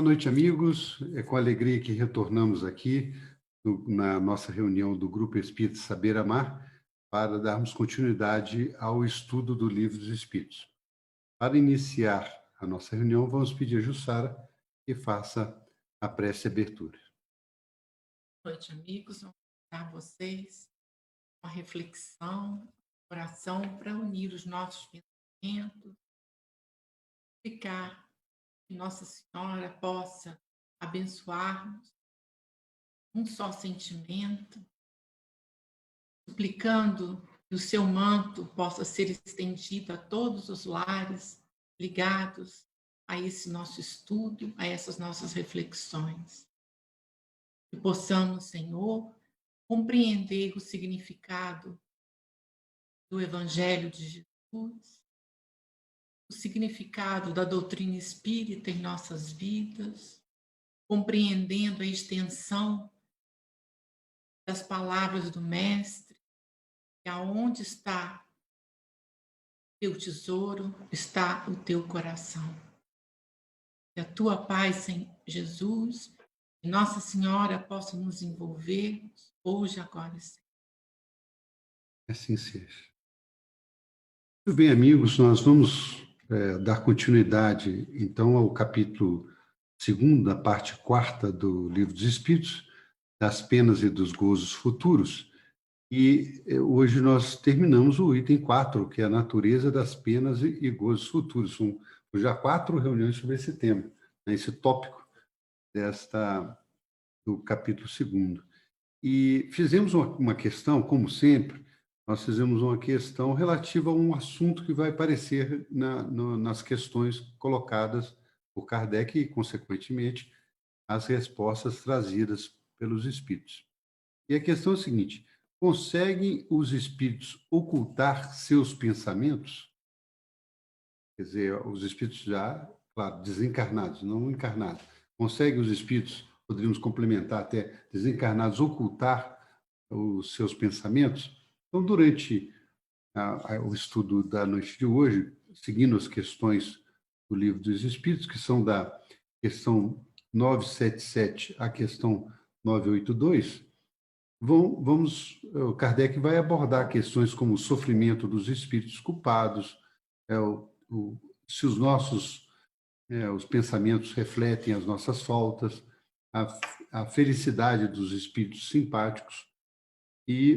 Boa noite, amigos. É com alegria que retornamos aqui na nossa reunião do Grupo Espírita Saber Amar para darmos continuidade ao estudo do Livro dos Espíritos. Para iniciar a nossa reunião, vamos pedir a Jussara que faça a prece de abertura. Boa noite, amigos. Vamos dar a vocês uma reflexão, oração para unir os nossos pensamentos, ficar que Nossa Senhora possa abençoar-nos um só sentimento, suplicando que o seu manto possa ser estendido a todos os lares ligados a esse nosso estudo, a essas nossas reflexões. Que possamos, Senhor, compreender o significado do Evangelho de Jesus, o significado da doutrina espírita em nossas vidas, compreendendo a extensão das palavras do Mestre, que aonde está teu tesouro, está o teu coração. Que a tua paz, em Jesus, e Nossa Senhora possa nos envolver hoje, agora e sempre. Assim seja. Muito bem, amigos, nós vamos dar continuidade, então, ao capítulo 2º, da parte 4ª do Livro dos Espíritos, das penas e dos gozos futuros. E hoje nós terminamos o item 4, que é a natureza das penas e gozos futuros. São já 4 reuniões sobre esse tema, né, esse tópico do capítulo 2º. E fizemos uma questão, como sempre, nós fizemos uma questão relativa a um assunto que vai aparecer nas questões colocadas por Kardec e, consequentemente, as respostas trazidas pelos espíritos. E a questão é a seguinte: conseguem os espíritos ocultar seus pensamentos? Quer dizer, os espíritos já, claro, desencarnados, não encarnados. Conseguem os espíritos, poderíamos complementar até, desencarnados, ocultar os seus pensamentos? Então, durante o estudo da noite de hoje, seguindo as questões do Livro dos Espíritos, que são da questão 977 à questão 982, o Kardec vai abordar questões como o sofrimento dos espíritos culpados, se os pensamentos refletem as nossas faltas, a felicidade dos espíritos simpáticos e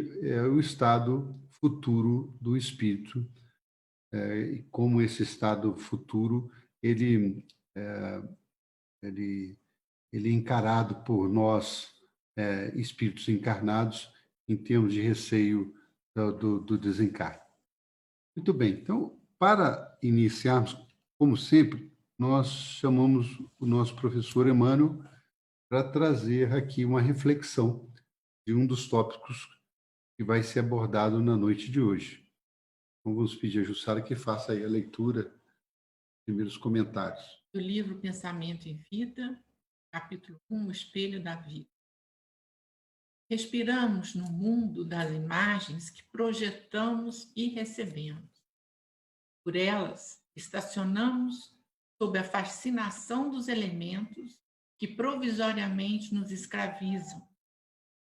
o estado futuro do espírito, e como esse estado futuro ele é encarado por nós, espíritos encarnados, em termos de receio do desencarne. Muito bem, então, para iniciarmos, como sempre, nós chamamos o nosso professor Emmanuel para trazer aqui uma reflexão de um dos tópicos que vai ser abordado na noite de hoje. Então, vamos pedir a Jussara que faça aí a leitura, primeiros comentários. Do livro Pensamento e Vida, capítulo 1, o Espelho da Vida. Respiramos no mundo das imagens que projetamos e recebemos. Por elas, estacionamos sob a fascinação dos elementos que provisoriamente nos escravizam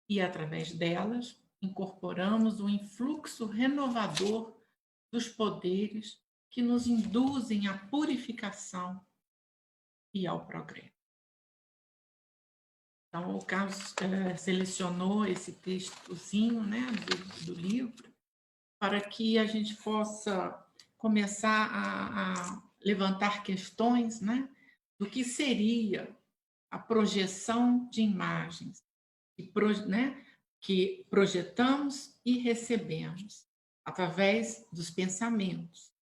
e, através delas, incorporamos o influxo renovador dos poderes que nos induzem à purificação e ao progresso. Então, o Carlos selecionou esse textozinho, né, do livro, para que a gente possa começar a levantar questões, né, do que seria a projeção de imagens, que projetamos e recebemos através dos pensamentos,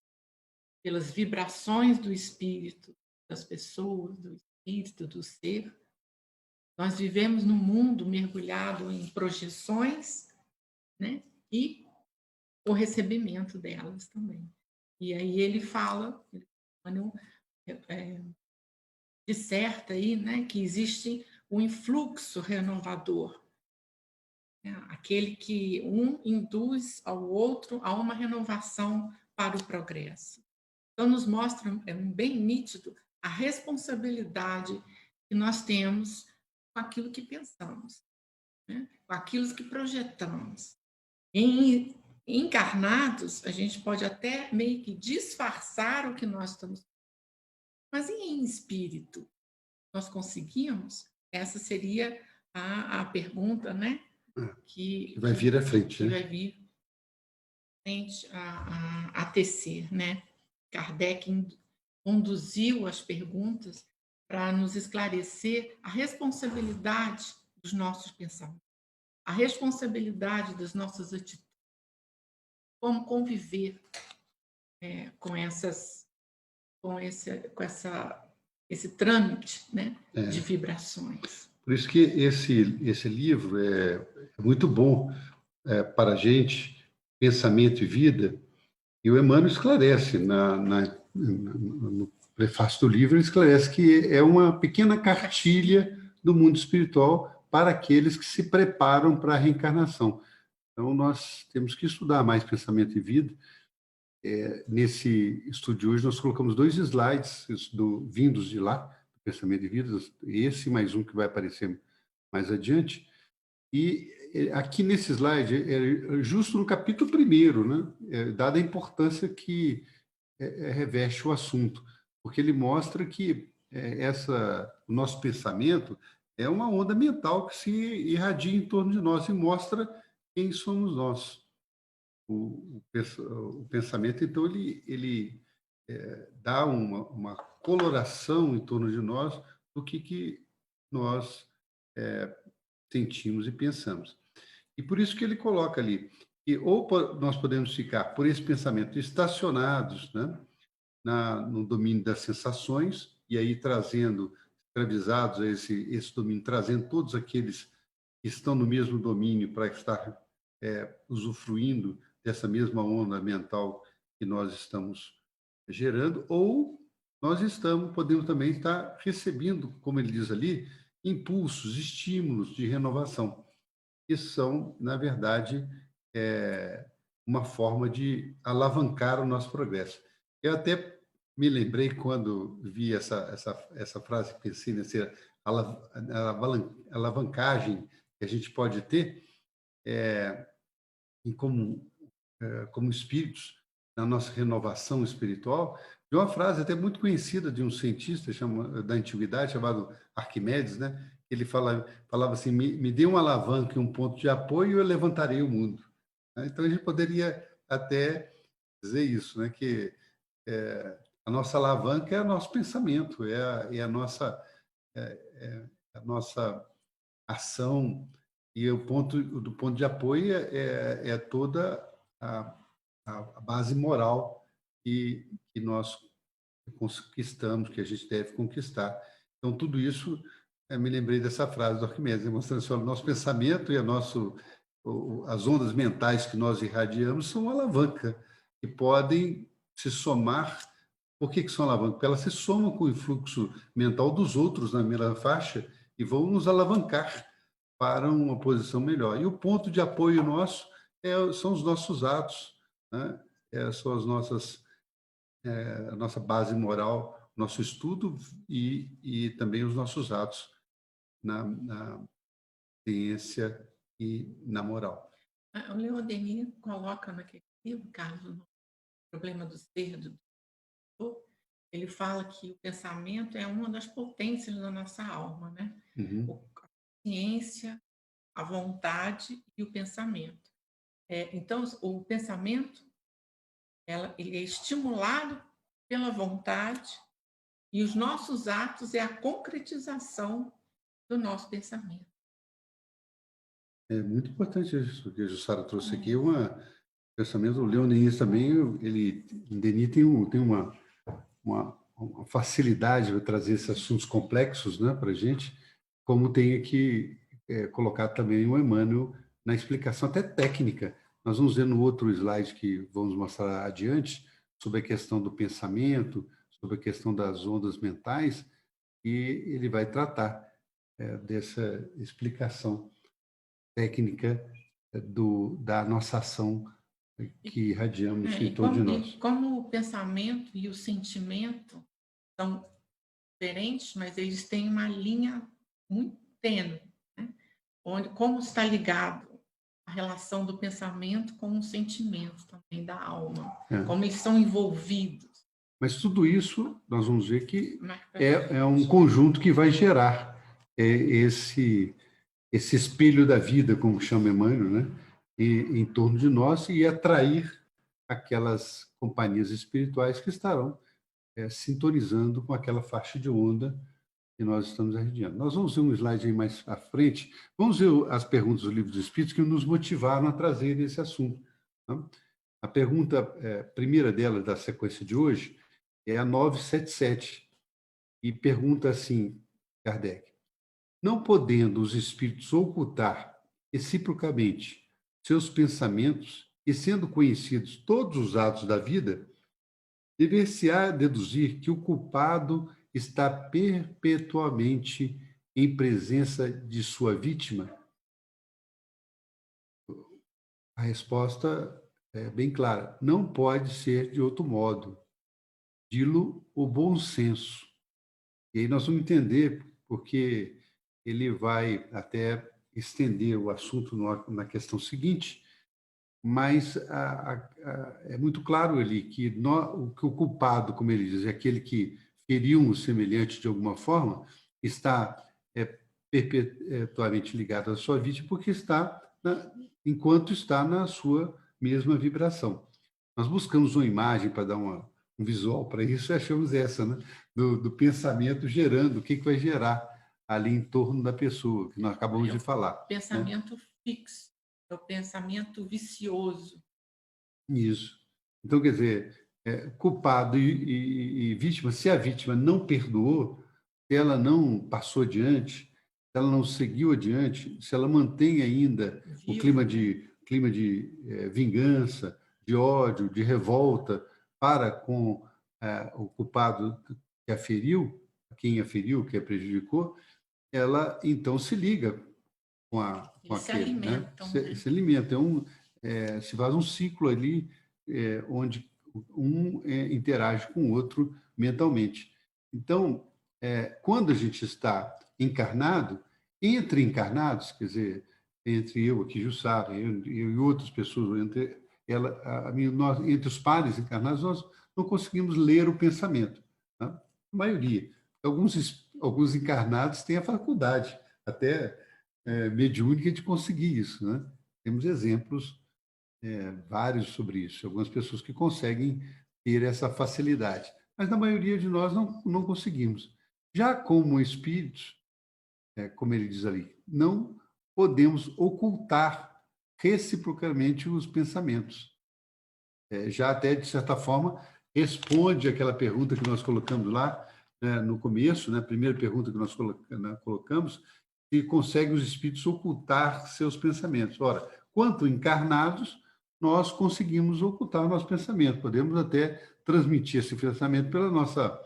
pelas vibrações do espírito, das pessoas, do espírito, do ser. Nós vivemos num mundo mergulhado em projeções, né, e o recebimento delas também. E aí ele fala, disserta aí, né, que existe um influxo renovador, né, aquele que um induz ao outro a uma renovação para o progresso. Então nos mostra bem nítido a responsabilidade que nós temos com aquilo que pensamos, né? Com aquilo que projetamos. Em encarnados, a gente pode até meio que disfarçar o que nós estamos, mas em espírito, nós conseguimos? Essa seria a pergunta, né? Que vai vir à frente, que né? vai vir frente a tecer, né? Kardec conduziu as perguntas para nos esclarecer a responsabilidade dos nossos pensamentos, a responsabilidade das nossas atitudes, como conviver com esse trâmite, né, de vibrações. Por isso que esse livro é muito bom para a gente, Pensamento e Vida, e o Emmanuel esclarece, no prefácio do livro, ele esclarece que é uma pequena cartilha do mundo espiritual para aqueles que se preparam para a reencarnação. Então, nós temos que estudar mais Pensamento e Vida. Nesse estudo de hoje, nós colocamos 2 slides vindos de lá, do Pensamento e Vida, esse mais um que vai aparecer mais adiante. E aqui nesse slide, é justo no capítulo 1º, né? Dada a importância que reveste o assunto, porque ele mostra que o nosso pensamento é uma onda mental que se irradia em torno de nós e mostra quem somos nós. O pensamento, então, ele dá uma coloração em torno de nós do que nós sentimos e pensamos. E por isso que ele coloca ali que nós podemos ficar por esse pensamento estacionados, né, no domínio das sensações, e aí escravizados a esse domínio, trazendo todos aqueles que estão no mesmo domínio para estar usufruindo dessa mesma onda mental que nós estamos gerando, ou podemos também estar recebendo, como ele diz ali, impulsos, estímulos de renovação, que são, na verdade, uma forma de alavancar o nosso progresso. Eu até me lembrei, quando vi essa frase, pensei nessa alavancagem que a gente pode ter como espíritos, na nossa renovação espiritual, de uma frase até muito conhecida de um cientista da antiguidade, chamado Arquimedes, né? Ele falava assim: me dê uma alavanca e um ponto de apoio e eu levantarei o mundo. Então, a gente poderia até dizer isso, né? Que a nossa alavanca é o nosso pensamento, é a nossa ação, e o ponto de apoio é toda a base moral que nós conquistamos, que a gente deve conquistar. Então, tudo isso, me lembrei dessa frase do Arquimedes, mostrando que o nosso pensamento e as ondas mentais que nós irradiamos são uma alavanca, que podem se somar. Por que são alavanca? Porque elas se somam com o influxo mental dos outros na mesma faixa e vão nos alavancar para uma posição melhor. E o ponto de apoio nosso são os nossos atos, né? São a nossa base moral, nosso estudo e também os nossos atos na ciência e na moral. O Leon Denis coloca naquele livro, Carlos, no Problema do Ser, ele fala que o pensamento é uma das potências da nossa alma, né? A ciência, a vontade e o pensamento. Então, o pensamento ele é estimulado pela vontade, e os nossos atos é a concretização do nosso pensamento. É muito importante isso que a Jussara trouxe aqui. Pensamento do Leon Denis também, Denis tem uma facilidade para trazer esses assuntos complexos, né, para a gente, como tem aqui colocado também o Emmanuel na explicação até técnica. Nós vamos ver no outro slide que vamos mostrar adiante, sobre a questão do pensamento, sobre a questão das ondas mentais, e ele vai tratar dessa explicação técnica da nossa ação que irradiamos em torno de nós. Como o pensamento e o sentimento são diferentes, mas eles têm uma linha muito tênue, né? Onde, como está ligado a relação do pensamento com o sentimento também da alma, como eles são envolvidos. Mas tudo isso, nós vamos ver que Mais pra é um conjunto que vai gerar esse espelho da vida, como chama Emmanuel, né? Em torno de nós e atrair aquelas companhias espirituais que estarão sintonizando com aquela faixa de onda que nós estamos arrediando. Nós vamos ver um slide aí mais à frente. Vamos ver as perguntas do Livro dos Espíritos que nos motivaram a trazer esse assunto. Tá? A pergunta primeira dela, da sequência de hoje, é a 977, e pergunta assim, Kardec: não podendo os espíritos ocultar reciprocamente seus pensamentos e sendo conhecidos todos os atos da vida, dever-se-á deduzir que o culpado está perpetuamente em presença de sua vítima? A resposta é bem clara: não pode ser de outro modo. Dilo o bom senso. E aí nós vamos entender porque ele vai até estender o assunto na questão seguinte, mas é muito claro ali que o culpado, como ele diz, é aquele que feriu um semelhante de alguma forma, está perpetuamente ligado à sua vítima porque enquanto está na sua mesma vibração. Nós buscamos uma imagem para dar um visual para isso e achamos essa, né? Do pensamento gerando, o que vai gerar ali em torno da pessoa, que nós acabamos de falar. Pensamento fixo, é o pensamento vicioso. Isso. Então, quer dizer, culpado e vítima, se a vítima não perdoou, se ela não passou adiante, se ela não seguiu adiante, se ela mantém ainda o clima de vingança, de ódio, de revolta para com o culpado que a feriu, quem a feriu, que a prejudicou, ela então se liga com aquele. Se alimentam. Né? Se alimenta. Se faz um ciclo ali onde um interage com o outro mentalmente. Então, quando a gente está encarnado, entre encarnados, quer dizer, entre eu aqui, Jussara, eu e outras pessoas, entre os pares encarnados, nós não conseguimos ler o pensamento. Tá? A maioria. Alguns encarnados têm a faculdade, até mediúnica, de conseguir isso. Né? Temos exemplos vários sobre isso. Algumas pessoas que conseguem ter essa facilidade, mas na maioria de nós não conseguimos. Já como espíritos, como ele diz ali, não podemos ocultar reciprocamente os pensamentos. Já até, de certa forma, responde aquela pergunta que nós colocamos lá no começo, né, a primeira pergunta que nós colocamos, que consegue os espíritos ocultar seus pensamentos. Ora, quanto encarnados, nós conseguimos ocultar nosso pensamento, podemos até transmitir esse pensamento pela nossa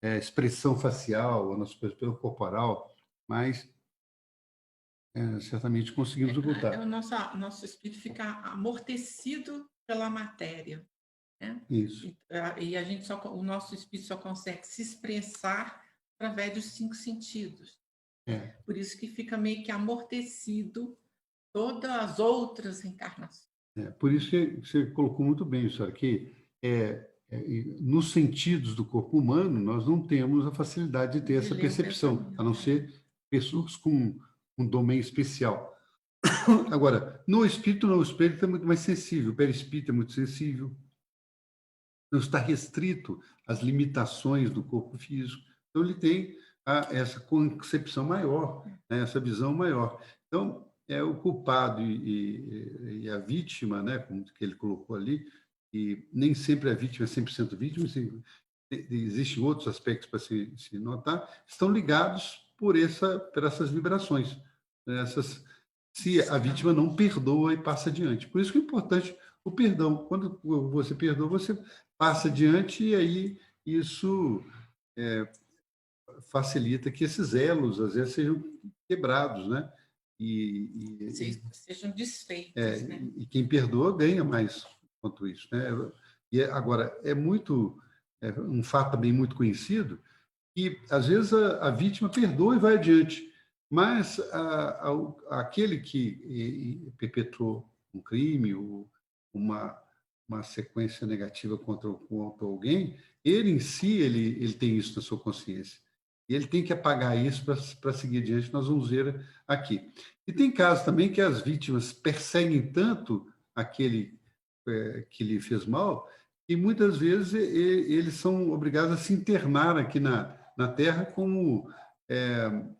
expressão facial, pelo corporal, mas certamente conseguimos ocultar. O nosso espírito fica amortecido pela matéria. Né? Isso. E o nosso espírito só consegue se expressar através dos 5 sentidos. Por isso que fica meio que amortecido todas as outras encarnações. Por isso que você colocou muito bem isso aqui. Nos sentidos do corpo humano, nós não temos a facilidade de ter essa percepção, a não ser pessoas com um domínio especial. Agora, no espírito, não, o espírito é muito mais sensível, o perispírito é muito sensível, não está restrito às limitações do corpo físico. Então, ele tem essa concepção maior, né, essa visão maior. Então, o culpado e a vítima, né, como que ele colocou ali, e nem sempre a vítima é 100% vítima, existem outros aspectos para se notar, estão ligados por essas vibrações, se a vítima não perdoa e passa adiante. Por isso que é importante o perdão. Quando você perdoa, você passa adiante e aí isso facilita que esses elos, às vezes, sejam quebrados, né? Sejam desfeitos. Né? E quem perdoa ganha mais quanto isso. Né? E agora, um fato também muito conhecido E, às vezes, a vítima perdoa e vai adiante, mas aquele que perpetrou um crime, ou uma sequência negativa contra alguém, ele em si, ele tem isso na sua consciência. E ele tem que apagar isso para seguir adiante, nós vamos ver aqui. E tem casos também que as vítimas perseguem tanto aquele que lhe fez mal, que muitas vezes eles são obrigados a se internar aqui na Terra como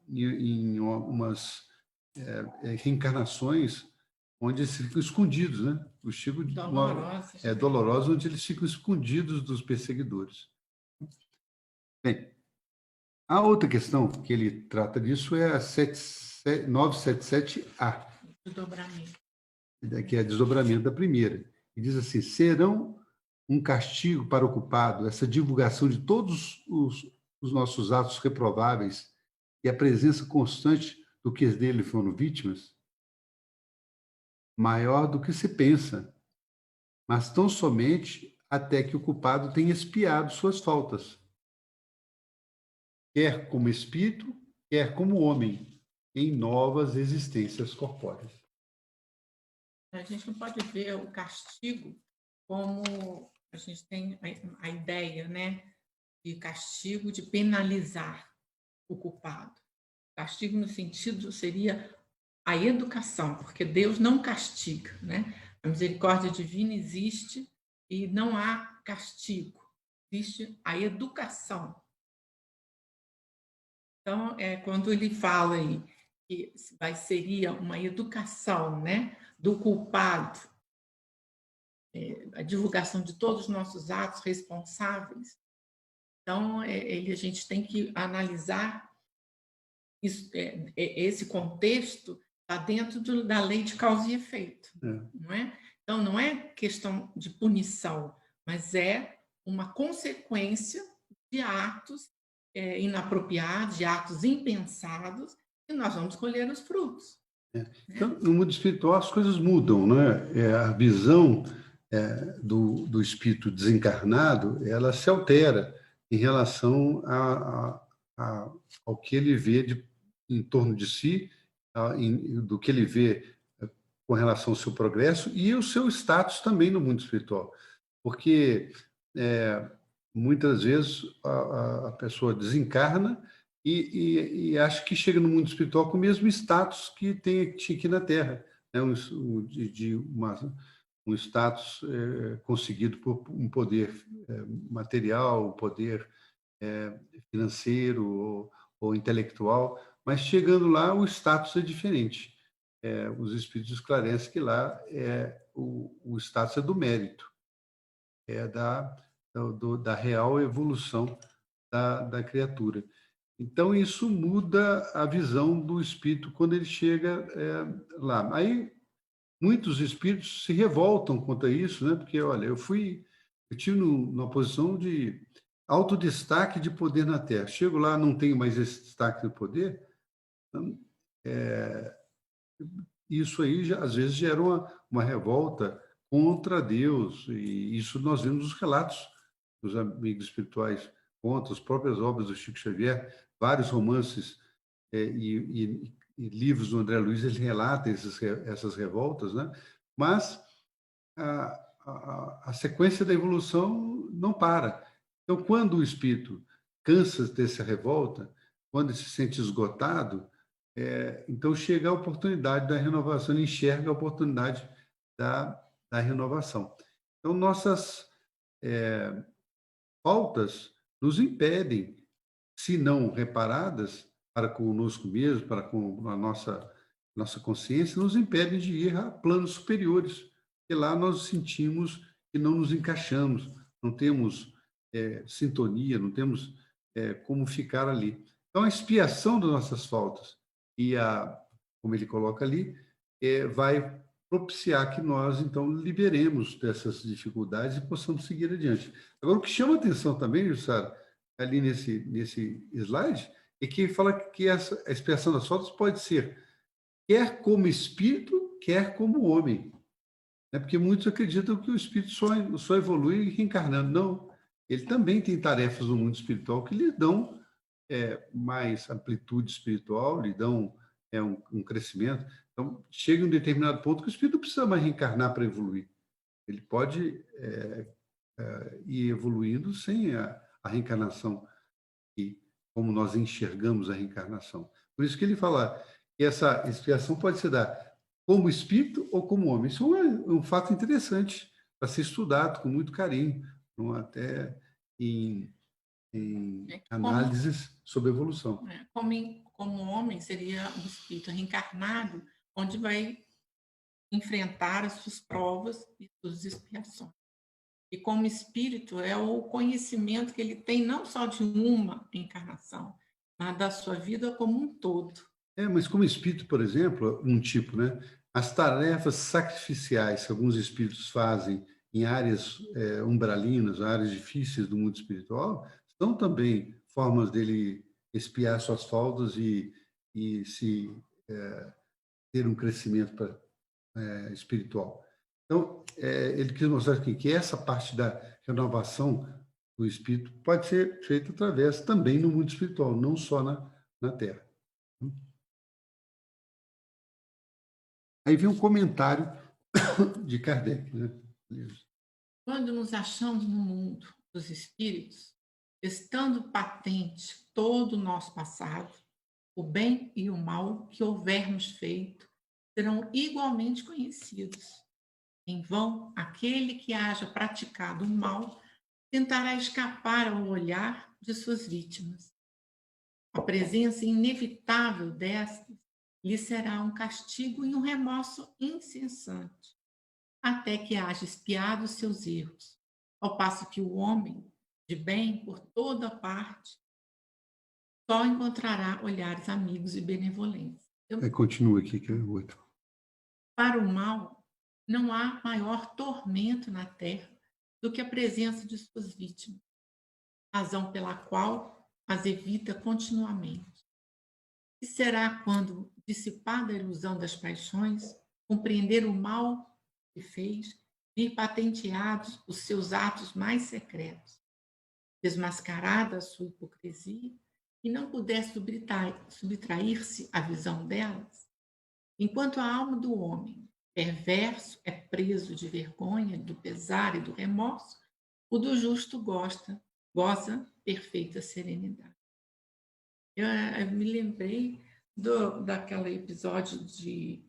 em umas reencarnações onde eles ficam escondidos, né? O Chico Dolorosa. dolorosa, onde eles ficam escondidos dos perseguidores. Bem, a outra questão que ele trata disso é a 977A, Desdobramento. que é desdobramento da primeira. E diz assim: serão um castigo para o culpado essa divulgação de todos os nossos atos reprováveis e a presença constante do que dele foram vítimas? Maior do que se pensa, mas tão somente até que o culpado tenha expiado suas faltas, quer como espírito, quer como homem, em novas existências corpóreas. A gente não pode ver o castigo como a gente tem a ideia, né, de castigo, de penalizar o culpado. Castigo no sentido seria a educação, porque Deus não castiga, né? A misericórdia divina existe e não há castigo, existe a educação. Então, quando ele fala aí que seria uma educação, né, do culpado, a divulgação de todos os nossos atos responsáveis, então a gente tem que analisar isso, esse contexto está dentro da lei de causa e efeito, não é? Então, não é questão de punição, mas é uma consequência de atos inapropriados, de atos impensados, e nós vamos colher os frutos. Então, no mundo espiritual, as coisas mudam, né? A visão do espírito desencarnado, ela se altera em relação ao que ele vê em torno de si, do que ele vê com relação ao seu progresso e o seu status também no mundo espiritual. Porque muitas vezes a pessoa desencarna e acha que chega no mundo espiritual com o mesmo status que tinha aqui na Terra, né? Um status conseguido por um poder material, um poder financeiro ou intelectual, mas chegando lá o status é diferente. Os espíritos esclarecem que lá o status é do mérito, da real evolução da criatura. Então, isso muda a visão do espírito quando ele chega lá. Aí, muitos espíritos se revoltam contra isso, né? Porque, olha, eu tive numa posição de autodestaque de poder na Terra. Chego lá, não tenho mais esse destaque de poder. Então, isso aí, às vezes, gera uma revolta contra Deus. E isso nós vemos nos relatos dos amigos espirituais contra as próprias obras do Chico Xavier, vários romances e livros do André Luiz, ele relata essas revoltas, né? Mas a sequência da evolução não para. Então, quando o espírito cansa dessa revolta, quando ele se sente esgotado, então chega a oportunidade da renovação, ele enxerga a oportunidade da renovação. Então, nossas faltas nos impedem, se não reparadas, para conosco mesmo, para com a nossa consciência, nos impedem de ir a planos superiores, e lá nós sentimos que não nos encaixamos, não temos sintonia, não temos como ficar ali. Então, a expiação das nossas faltas e como ele coloca ali, vai propiciar que nós, então, liberemos dessas dificuldades e possamos seguir adiante. Agora, o que chama atenção também, Jussara, ali nesse slide, é que fala que a expiação das faltas pode ser quer como espírito, quer como homem. Porque muitos acreditam que o espírito só evolui reencarnando. Não, ele também tem tarefas no mundo espiritual que lhe dão mais amplitude espiritual, lhe dão um crescimento. Então, chega em um determinado ponto que o espírito não precisa mais reencarnar para evoluir. Ele pode ir evoluindo sem a reencarnação, e como nós enxergamos a reencarnação. Por isso que ele fala que essa expiação pode se dar como espírito ou como homem. Isso é um fato interessante para ser estudado com muito carinho, até em análises sobre evolução. Como homem, seria um espírito reencarnado, onde vai enfrentar as suas provas e suas expiações. E como espírito, é o conhecimento que ele tem não só de uma encarnação, mas da sua vida como um todo. Mas como espírito, por exemplo, um tipo, né? As tarefas sacrificiais que alguns espíritos fazem em áreas umbralinas, áreas difíceis do mundo espiritual, são também formas dele expiar suas faltas e ter um crescimento espiritual. Então, ele quis mostrar aqui que essa parte da renovação do espírito pode ser feita através também no mundo espiritual, não só na Terra. Aí vem um comentário de Kardec, né? Quando nos achamos no mundo dos espíritos, estando patente todo o nosso passado, o bem e o mal que houvermos feito serão igualmente conhecidos. Em vão, aquele que haja praticado o mal tentará escapar ao olhar de suas vítimas. A presença inevitável destas lhe será um castigo e um remorso incessante, até que haja expiado os seus erros, ao passo que o homem de bem, por toda parte, só encontrará olhares amigos e benevolentes. Continua aqui, que é o outro. Para o mal, não há maior tormento na terra do que a presença de suas vítimas, razão pela qual as evita continuamente. E será quando, dissipada a ilusão das paixões, compreender o mal que fez, vir patenteados os seus atos mais secretos, desmascarada a sua hipocrisia, e não puder subtrair-se à visão delas, enquanto a alma do homem, perverso, é preso de vergonha, do pesar e do remorso, o do justo goza perfeita serenidade. Eu me lembrei daquele episódio de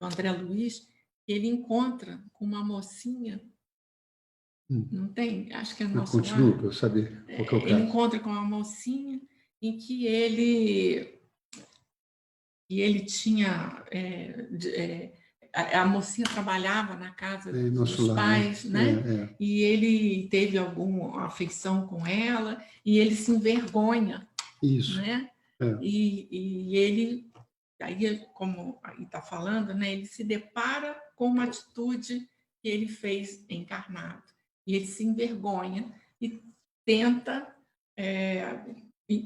André Luiz, que ele encontra com uma mocinha, não tem? Acho que é nosso Continua, para eu saber qual que é o caso. Ele encontra com uma mocinha em que ele tinha... a mocinha trabalhava na casa dos pais, né? E ele teve alguma afeição com ela, e ele se envergonha. Isso. Né? E ele, aí, como está falando, né, ele se depara com uma atitude que ele fez encarnado. E ele se envergonha e tenta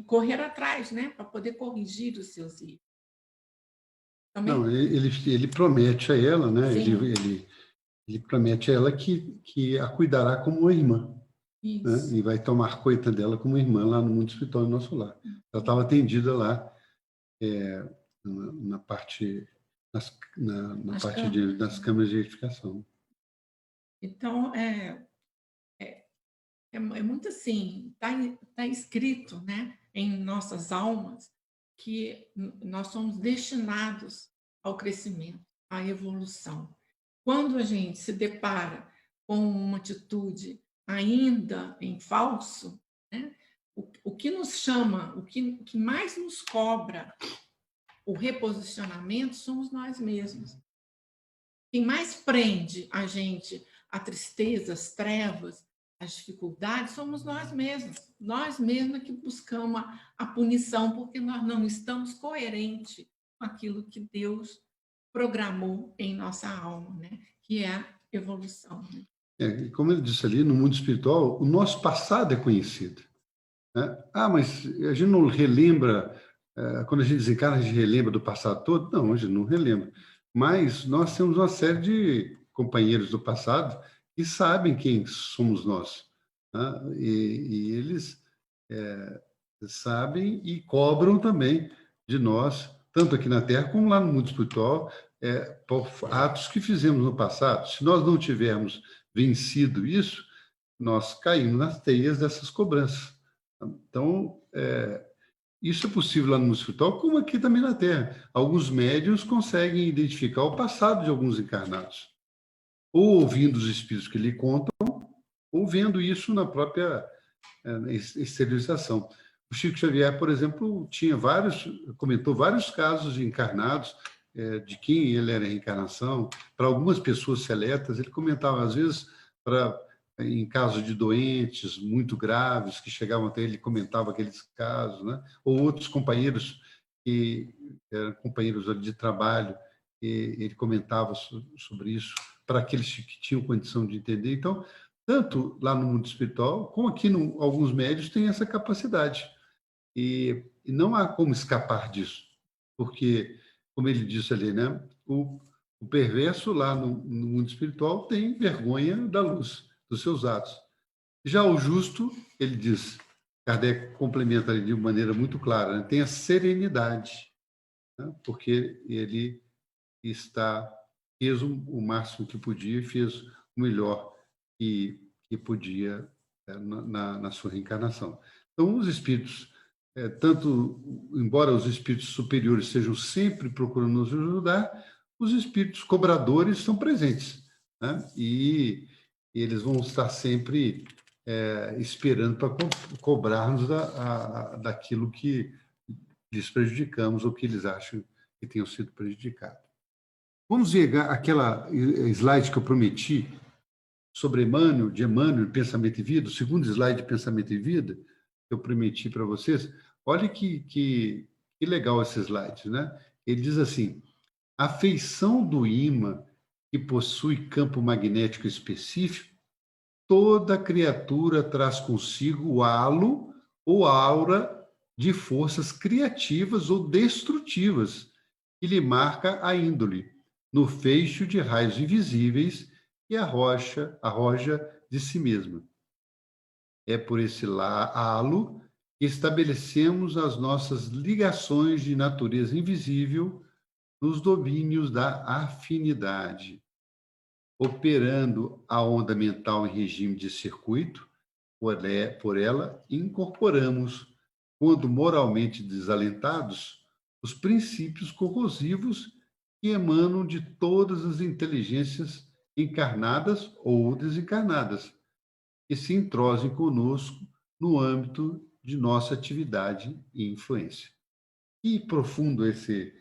correr atrás, né, para poder corrigir os seus erros. Também... Não, ele promete a ela, né? Ele promete a ela que a cuidará como uma irmã. Né? E vai tomar conta dela como irmã lá no mundo espiritual do nosso lar. Ela estava atendida lá na parte das câmaras de edificação. Então, é muito assim, está escrito, né, em nossas almas que nós somos destinados ao crescimento, à evolução. Quando a gente se depara com uma atitude ainda em falso, né, o que nos chama, o que mais nos cobra o reposicionamento somos nós mesmos. Quem mais prende a gente a tristeza, as trevas, as dificuldades, somos nós mesmos. Nós mesmos que buscamos a punição, porque nós não estamos coerentes com aquilo que Deus programou em nossa alma, né? Que é a evolução. Né? Como ele disse ali, no mundo espiritual, o nosso passado é conhecido. Né? Mas a gente não relembra, quando a gente desencarna, a gente relembra do passado todo? Não, a gente não relembra. Mas nós temos uma série de companheiros do passado que sabem quem somos nós. Né? E eles sabem e cobram também de nós, tanto aqui na Terra como lá no mundo espiritual, por atos que fizemos no passado. Se nós não tivermos vencido isso, nós caímos nas teias dessas cobranças. Então, isso é possível lá no mundo espiritual, como aqui também na Terra. Alguns médiuns conseguem identificar o passado de alguns encarnados, ou ouvindo os espíritos que lhe contam, ou vendo isso na própria exteriorização. O Chico Xavier, por exemplo, comentou vários casos de encarnados, de quem ele era a reencarnação. Para algumas pessoas seletas, ele comentava, às vezes, em casos de doentes muito graves que chegavam até ele, comentava aqueles casos, né? Ou outros companheiros que eram companheiros de trabalho, e ele comentava sobre isso para aqueles que tinham condição de entender. Então, tanto lá no mundo espiritual, como aqui, alguns médios têm essa capacidade. E não há como escapar disso, porque, como ele disse ali, né, o perverso lá no mundo espiritual tem vergonha da luz, dos seus atos. Já o justo, ele diz, Kardec complementa ali de maneira muito clara, né, tem a serenidade, né, porque ele fez o máximo que podia e fez o melhor que podia na sua reencarnação. Então, os espíritos, embora os espíritos superiores sejam sempre procurando nos ajudar, os espíritos cobradores estão presentes, né? E eles vão estar sempre esperando para cobrar-nos daquilo que lhes prejudicamos ou que eles acham que tenham sido prejudicados. Vamos ver aquela slide que eu prometi sobre Emmanuel, de Emmanuel, Pensamento e Vida, o segundo slide de Pensamento e Vida, que eu prometi para vocês. Olha que legal esse slide, né? Ele diz assim, a feição do ímã que possui campo magnético específico, toda criatura traz consigo o halo ou aura de forças criativas ou destrutivas que lhe marca a índole, no feixe de raios invisíveis que arroja de si mesma. É por esse halo que estabelecemos as nossas ligações de natureza invisível nos domínios da afinidade, operando a onda mental em regime de circuito. Por ela, incorporamos, quando moralmente desalentados, os princípios corrosivos que emanam de todas as inteligências encarnadas ou desencarnadas, que se entrosem conosco no âmbito de nossa atividade e influência. E profundo esse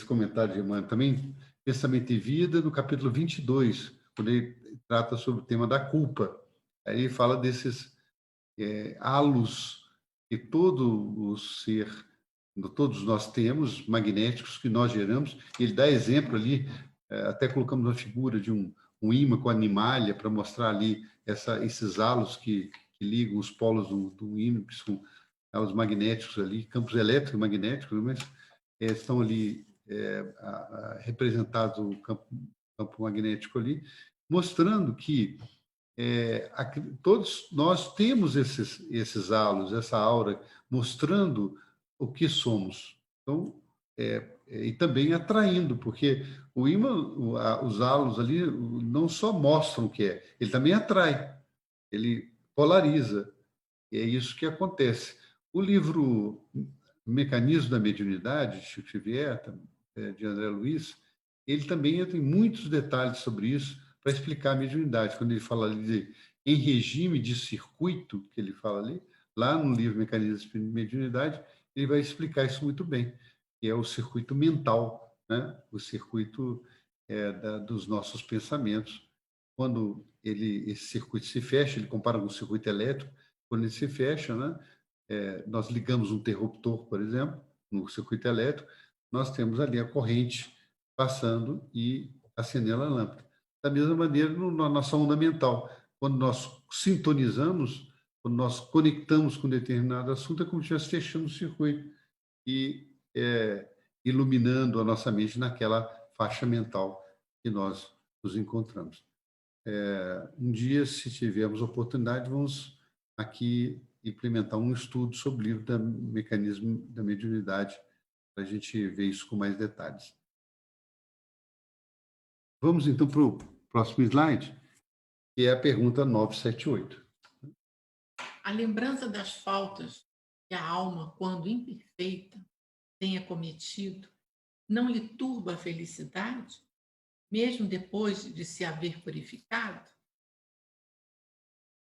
comentário de Emmanuel também, Pensamento e Vida, no capítulo 22, quando ele trata sobre o tema da culpa. Aí ele fala desses halos que todos nós temos, magnéticos, que nós geramos. Ele dá exemplo ali, até colocamos uma figura de um ímã com animalha para mostrar ali esses halos que ligam os polos do ímã, que são os magnéticos ali, campos elétricos magnéticos, mas estão ali representados o campo magnético ali, mostrando que todos nós temos esses halos, essa aura, mostrando o que somos. Então, e também atraindo, porque o ímã, os halos ali não só mostram o que é, ele também atrai, ele polariza. E é isso que acontece. O livro Mecanismo da Mediunidade, de Chico Xavier, de André Luiz, ele também tem muitos detalhes sobre isso para explicar a mediunidade. Quando ele fala ali em regime de circuito, que ele fala ali, lá no livro Mecanismo da Mediunidade, ele vai explicar isso muito bem, que é o circuito mental, né? O circuito dos nossos pensamentos. Quando esse circuito se fecha, ele compara com o circuito elétrico, quando ele se fecha, né? Nós ligamos um interruptor, por exemplo, no circuito elétrico, nós temos ali a corrente passando e acendendo a lâmpada. Da mesma maneira, na nossa onda mental, quando nós sintonizamos, quando nós conectamos com determinado assunto, é como se estivesse fechando o circuito e iluminando a nossa mente naquela faixa mental que nós nos encontramos. Um dia, se tivermos oportunidade, vamos aqui implementar um estudo sobre o livro da mecanismo da mediunidade, para a gente ver isso com mais detalhes. Vamos, então, para o próximo slide, que é a pergunta 978. A lembrança das faltas que a alma, quando imperfeita, tenha cometido, não lhe turba a felicidade, mesmo depois de se haver purificado?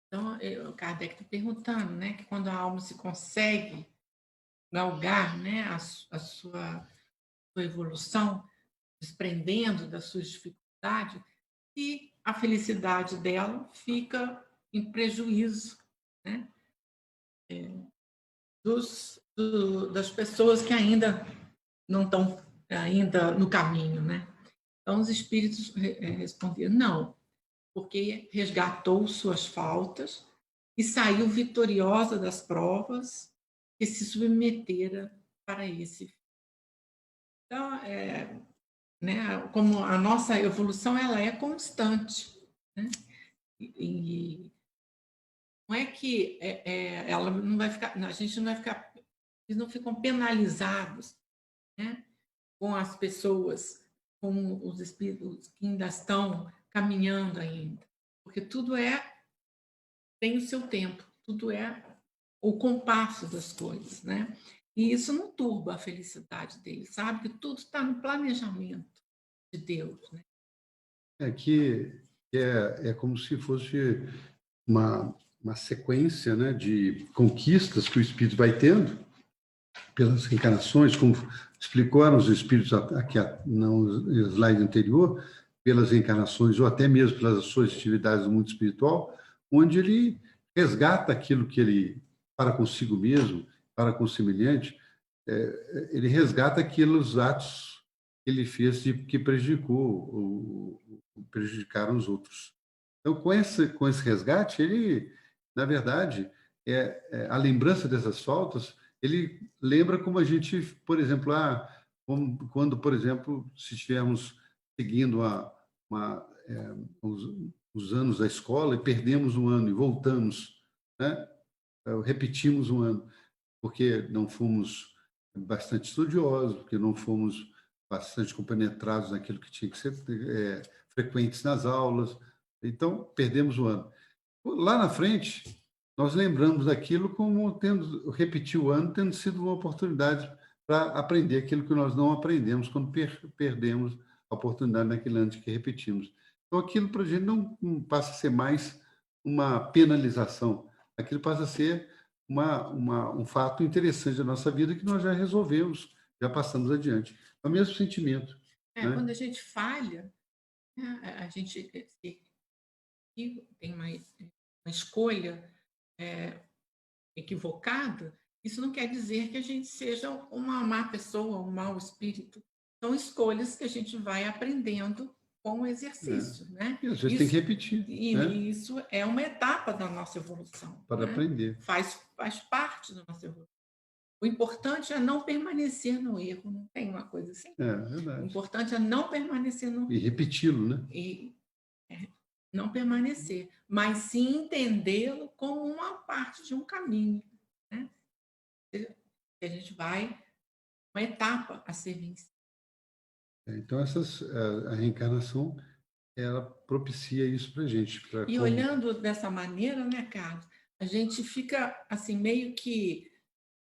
Então, o Kardec está perguntando, né, que quando a alma se consegue galgar, né, a sua evolução, desprendendo das suas dificuldades, e a felicidade dela fica em prejuízo, né, das pessoas que ainda não estão ainda no caminho, né? Então os espíritos responderam não, porque resgatou suas faltas e saiu vitoriosa das provas que se submetera para esse. Então, né, como a nossa evolução ela é constante, né? E não é que ela não vai ficar, a gente não vai ficar, eles não ficam penalizados, né, com as pessoas, com os espíritos que ainda estão caminhando ainda, porque tudo tem o seu tempo, tudo é o compasso das coisas, né? E isso não turba a felicidade deles, sabe que tudo está no planejamento de Deus, né? É como se fosse uma sequência, né, de conquistas que o espírito vai tendo pelas reencarnações, como explicaram os espíritos aqui no slide anterior, pelas reencarnações ou até mesmo pelas suas atividades no mundo espiritual, onde ele resgata aquilo que ele, para consigo mesmo, para com o semelhante, ele resgata aqueles atos que ele fez que prejudicaram os outros. Então, com esse resgate, ele, na verdade, a lembrança dessas faltas, ele lembra como a gente, por exemplo, quando, por exemplo, se estivermos seguindo os anos da escola e perdemos um ano e voltamos, né? Repetimos um ano, porque não fomos bastante estudiosos, porque não fomos bastante compenetrados naquilo que tinha que ser frequentes nas aulas, então perdemos o ano. Lá na frente, nós lembramos daquilo como repetir o ano tendo sido uma oportunidade para aprender aquilo que nós não aprendemos quando perdemos a oportunidade naquele ano que repetimos. Então, aquilo para a gente não passa a ser mais uma penalização, aquilo passa a ser um fato interessante da nossa vida que nós já resolvemos, já passamos adiante. É o mesmo sentimento. Né? Quando a gente falha, né, a gente tem uma escolha equivocada, isso não quer dizer que a gente seja uma má pessoa, um mau espírito. São escolhas que a gente vai aprendendo com o exercício, né? E às vezes tem que repetir. Né? E isso é uma etapa da nossa evolução. Para aprender. Faz parte da nossa evolução. O importante é não permanecer no erro, não tem uma coisa assim? Verdade. O importante é não permanecer no erro. E repeti-lo, né? Não permanecer, mas sim entendê-lo como uma parte de um caminho, né? Que a gente vai, uma etapa a ser vencida. Então, a reencarnação, ela propicia isso para a gente. E olhando dessa maneira, né, Carlos, a gente fica assim meio que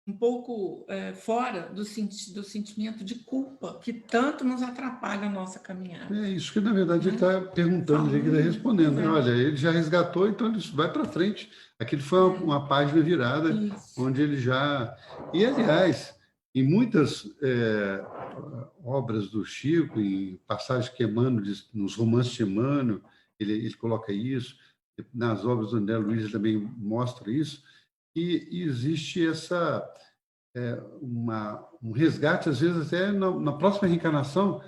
um pouco fora do sentimento de culpa que tanto nos atrapalha a nossa caminhada. É isso que, na verdade, ele está perguntando, ele está respondendo. Né? Olha, ele já resgatou, então ele vai para frente. Aquilo foi uma página virada, onde ele já... E, aliás, em muitas obras do Chico, em passagens que Emmanuel, nos romances de Emmanuel, ele coloca isso, nas obras do André Luiz ele também mostra isso, e existe um resgate, às vezes até na próxima reencarnação,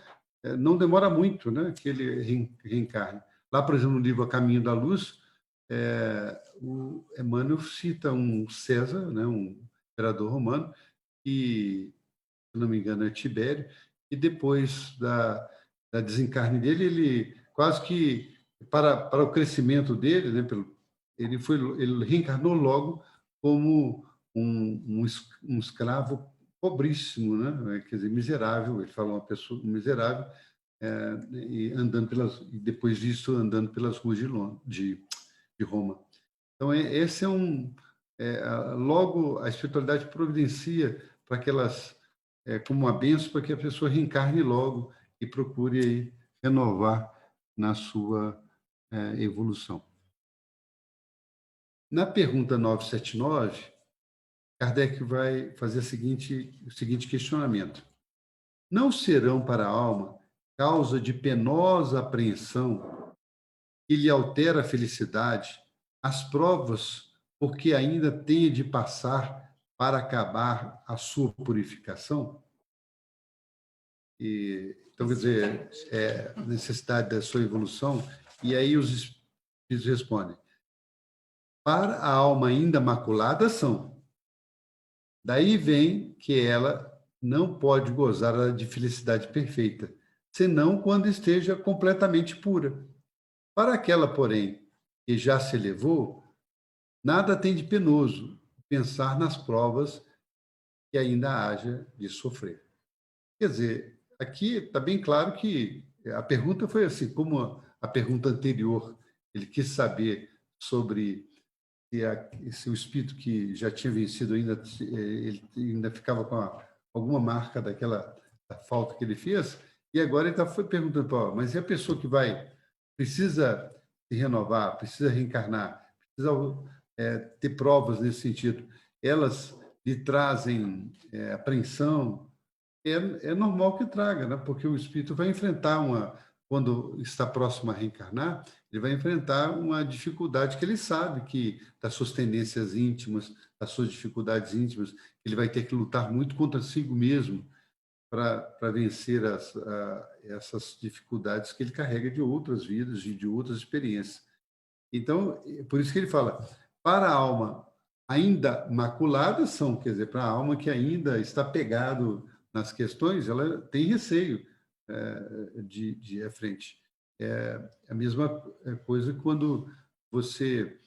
não demora muito, né, que ele reencarne. Lá, por exemplo, no livro A Caminho da Luz, o Emmanuel cita um César, né, um imperador romano, que, se não me engano, é Tibério, e depois da desencarne dele, ele quase que, para o crescimento dele, né, ele reencarnou logo como um escravo pobríssimo, né? Quer dizer, miserável. Ele fala uma pessoa miserável, e depois disso andando pelas ruas de Roma. Então, esse logo a espiritualidade providencia para que elas, como uma benção, para que a pessoa reencarne logo e procure aí renovar na sua evolução. Na pergunta 979, Kardec vai fazer o seguinte questionamento: não serão para a alma causa de penosa apreensão que lhe altera a felicidade as provas porque ainda tem de passar para acabar a sua purificação? Então, quer dizer, a necessidade da sua evolução. E aí os espíritos respondem: para a alma ainda maculada são. Daí vem que ela não pode gozar de felicidade perfeita, senão quando esteja completamente pura. Para aquela, porém, que já se elevou, nada tem de penoso pensar nas provas que ainda haja de sofrer. Quer dizer, aqui está bem claro que a pergunta foi assim, como a pergunta anterior, ele quis saber sobre se o espírito que já tinha vencido ele ainda ficava com alguma marca da falta que ele fez, e agora ele foi perguntando, mas e a pessoa que precisa se renovar, precisa reencarnar, precisa ter provas nesse sentido, elas lhe trazem apreensão? É normal que traga, né? Porque o espírito vai enfrentar quando está próximo a reencarnar, ele vai enfrentar uma dificuldade que ele sabe que das suas tendências íntimas, das suas dificuldades íntimas, ele vai ter que lutar muito contra si mesmo para vencer essas dificuldades que ele carrega de outras vidas, de outras experiências. Então, por isso que ele fala, para a alma ainda maculada são, quer dizer, para a alma que ainda está pegado nas questões, ela tem receio de ir à frente. É a mesma coisa quando você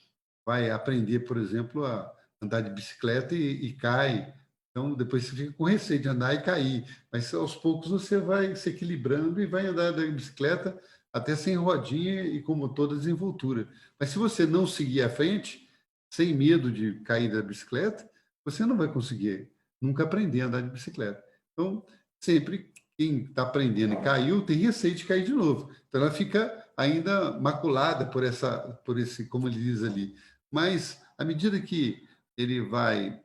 vai aprender, por exemplo, a andar de bicicleta e cai. Então, depois você fica com receio de andar e cair. Mas, aos poucos, você vai se equilibrando e vai andar da bicicleta até sem rodinha e como toda desenvoltura. Mas se você não seguir à frente, sem medo de cair da bicicleta, você não vai conseguir nunca aprender a andar de bicicleta. Então, sempre quem está aprendendo e caiu tem receio de cair de novo. Então, ela fica ainda maculada por esse, como ele diz ali. Mas, à medida que ele vai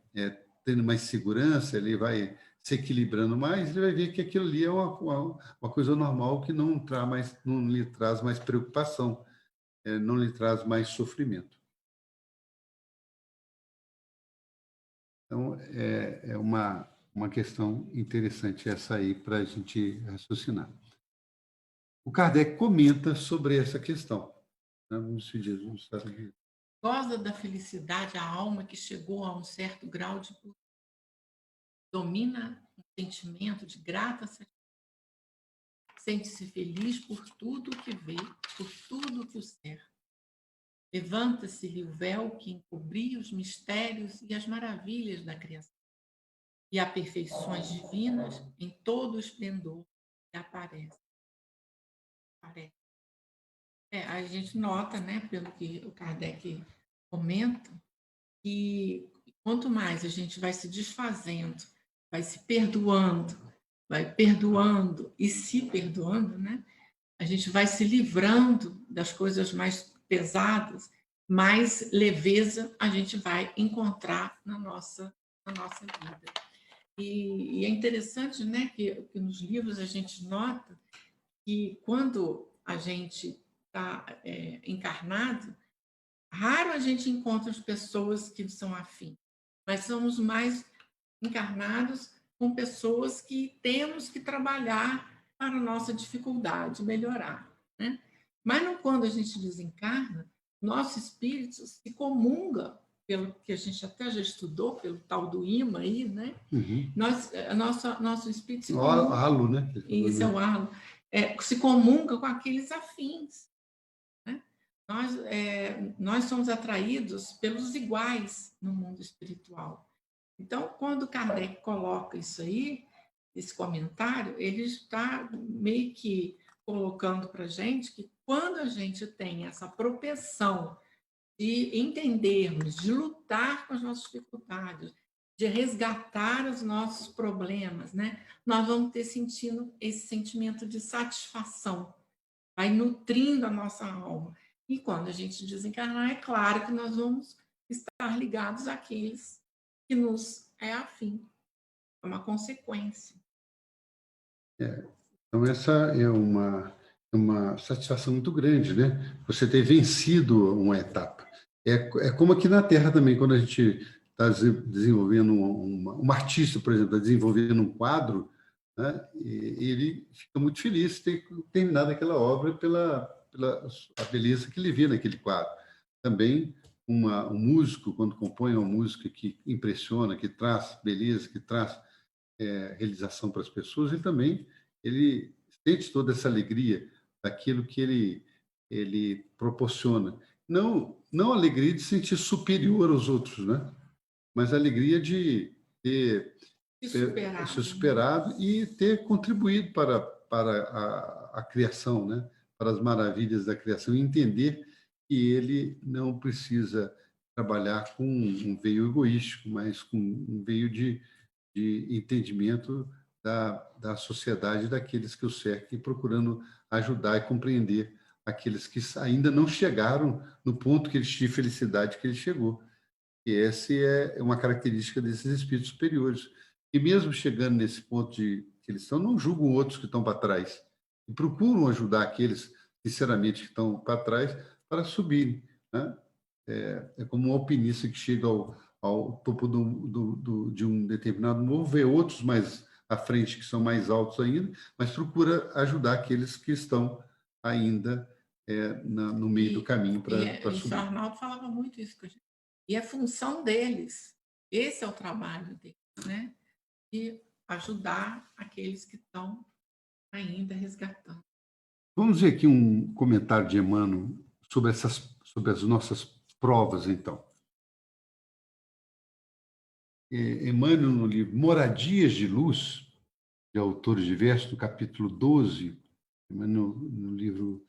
tendo mais segurança, ele vai se equilibrando mais, ele vai ver que aquilo ali é uma coisa normal que não lhe traz mais preocupação, não lhe traz mais sofrimento. Então, é uma questão interessante essa aí para a gente raciocinar. O Kardec comenta sobre essa questão. Né? Vamos estar aqui. Goza da felicidade a alma que chegou a um certo grau de pureza. Domina um sentimento de grata satisfação. Sente-se feliz por tudo o que vê, por tudo o que o cerca. Levanta-se-lhe o véu que encobria os mistérios e as maravilhas da criação. E há perfeições divinas em todo o esplendor que aparece. A gente nota, né, pelo que o Kardec comenta, que quanto mais a gente vai se desfazendo, vai se perdoando, vai perdoando e se perdoando, né, a gente vai se livrando das coisas mais pesadas, mais leveza a gente vai encontrar na nossa vida. E é interessante, né, que nos livros a gente nota que quando a gente está encarnado, raro a gente encontra as pessoas que são afins, mas somos mais encarnados com pessoas que temos que trabalhar para a nossa dificuldade, melhorar. Né? Mas não, quando a gente desencarna, nosso espírito se comunga, pelo que a gente até já estudou, pelo tal do imã aí, né? Uhum. Nosso espírito se comunga. O halo, né? Isso é o halo. Se comunga com aqueles afins. Né? nós somos atraídos pelos iguais no mundo espiritual. Então, quando Kardec coloca isso aí, esse comentário, ele está meio que colocando para a gente que quando a gente tem essa propensão de entendermos, de lutar com as nossas dificuldades, de resgatar os nossos problemas, né? Nós vamos ter sentindo esse sentimento de satisfação, vai nutrindo a nossa alma. E quando a gente desencarnar, é claro que nós vamos estar ligados àqueles que nos é afim. É uma consequência. Então, essa é uma satisfação muito grande, né? Você ter vencido uma etapa. É como aqui na Terra também, quando a gente está desenvolvendo um artista, por exemplo, está desenvolvendo um quadro, né? E ele fica muito feliz de ter terminado aquela obra pela a beleza que ele vê naquele quadro. Também um músico, quando compõe uma música que impressiona, que traz beleza, que traz realização para as pessoas, ele sente toda essa alegria daquilo que ele proporciona. Não a alegria de se sentir superior aos outros, né? Mas a alegria de ter se superado e ter contribuído para a criação, né? Para as maravilhas da criação, e entender que ele não precisa trabalhar com um veio egoístico, mas com um veio de entendimento da sociedade, daqueles que o cercam, e procurando ajudar e compreender aqueles que ainda não chegaram no ponto que de felicidade que ele chegou. E essa é uma característica desses espíritos superiores. E mesmo chegando nesse ponto que eles estão, não julgam outros que estão para trás. E procuram ajudar aqueles, sinceramente, que estão para trás, para subirem, né? É como um alpinista que chega ao topo de um determinado morro, vê outros mais à frente que são mais altos ainda, mas procura ajudar aqueles que estão ainda no meio do caminho para Isso, subir. o Arnaldo falava muito isso com a gente. E é função deles, esse é o trabalho deles, né? De ajudar aqueles que estão ainda resgatando. Vamos ver aqui um comentário de Emmanuel sobre as nossas provas, então. Emmanuel, no livro Moradias de Luz, de autores diversos, no capítulo 12, Emmanuel, no livro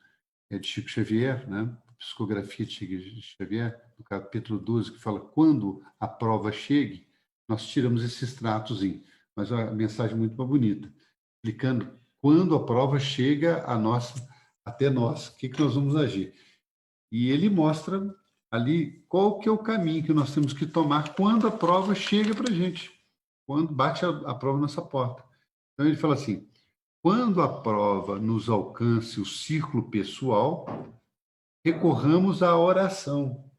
de Chico Xavier, né? Psicografia de Chico Xavier, no capítulo 12, que fala quando a prova chegue, nós tiramos esse extratozinho, mas a mensagem é muito mais bonita, explicando quando a prova chega até nós, o que nós vamos agir. E ele mostra ali qual que é o caminho que nós temos que tomar quando a prova chega para a gente, quando bate a prova na nossa porta. Então ele fala assim, quando a prova nos alcance o círculo pessoal, recorramos à oração,